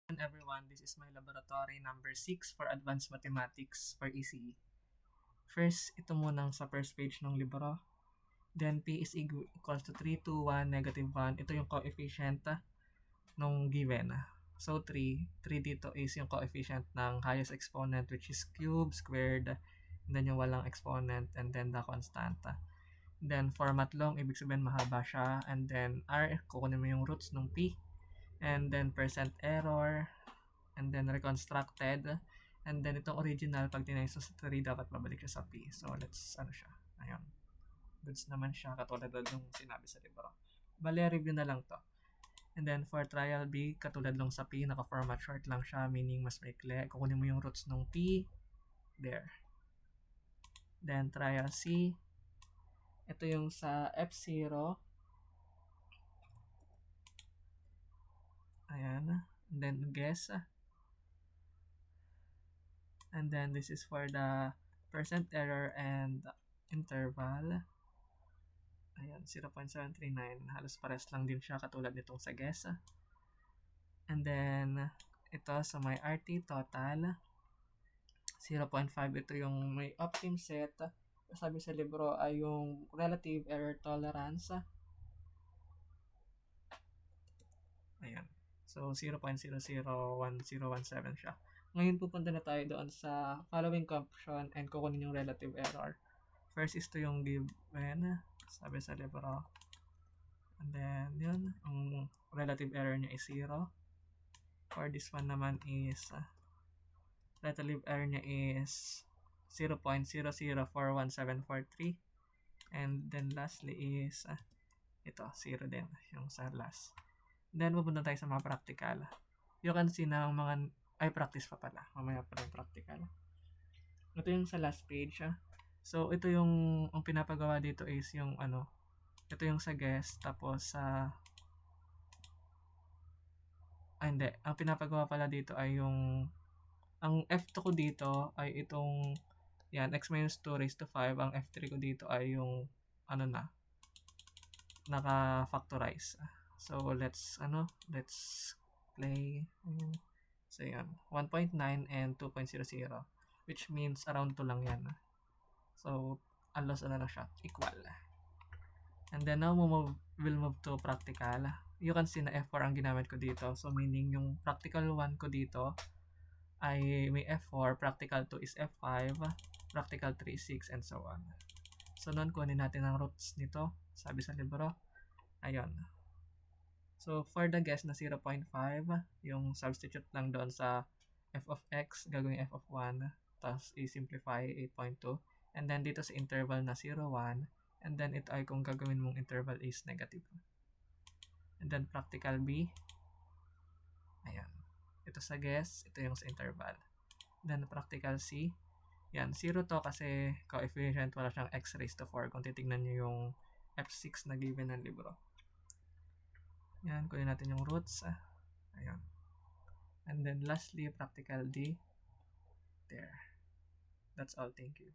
And everyone, this is my laboratory number 6 for Advanced Mathematics for ECE. First, ito munang sa first page ng libro. Then, P is equals to 3, 2, 1, negative 1. Ito yung coefficient nung given. So, 3 dito is yung coefficient ng highest exponent which is cube, squared, and then yung walang exponent, and then the constant. Then, format long, ibig sabihin mahaba siya. And then, R, kukunin mo yung roots ng P. And then, percent error. And then, reconstructed. And then, itong original, pag tinayos sa 3, dapat babalik siya sa P. So, let's, siya. Ayun. Goods naman siya, katulad ng sinabi sa libro. Bale, review na lang to. And then, for trial B, katulad lang sa P, naka-format short lang siya, meaning mas maikli. Kukunin mo yung roots ng P. There. Then, trial C. Ito yung sa F0. Ayan. And then, guess. And then, this is for the percent error and interval. Ayan, 0.739. Halos pares lang din siya katulad nitong sa guess. And then, ito sa may RT total. 0.5. Ito yung may optim set. Sabi sa libro ay yung relative error tolerance. Ayan. So, 0.001017 siya. Ngayon pupunta na tayo doon sa following caption and kukunin yung relative error. First is to yung given. Sabi sa libro. And then, yun. Ang relative error niya is 0. For this one naman is relative error niya is 0.004173. And then lastly is ito, 0 din. Yung sa last. Then, pupunta tayo sa mga practical. You can see na mga practice pa pala. Mamaya pa rin practical. Ito yung sa last page. So, ito yung ang pinapagawa dito is yung ito yung sa guess. Tapos hindi. Ang pinapagawa pala dito ay yung ang F2 ko dito ay itong yan, x minus 2 raised to 5. Ang F3 ko dito ay yung naka-factorize. So, let's play. So, yan. 1.9 and 2.00. Which means around 2 lang yan. So, alos na siya. Equal. And then, now, we'll move to practical. You can see na F4 ang ginamit ko dito. So, meaning yung practical 1 ko dito ay may F4. Practical 2 is F5. Practical 3 is 6 and so on. So, noon, kunin natin ang roots nito. Sabi sa libro. Ayun. So, for the guess na 0.5, yung substitute lang doon sa f of x, gagawin f of 1, tapos i-simplify 8.2. And then dito sa interval na 0, 1, and then ito ay kung gagawin mong interval is negative. And then practical B, ayan. Ito sa guess, ito yung sa interval. Then practical C, yan, 0 to kasi coefficient wala siyang x raised to 4 kung titignan nyo yung F6 na given ng libro. Yan, kunin natin yung roots. Ayan. And then lastly, practical D. There. That's all. Thank you.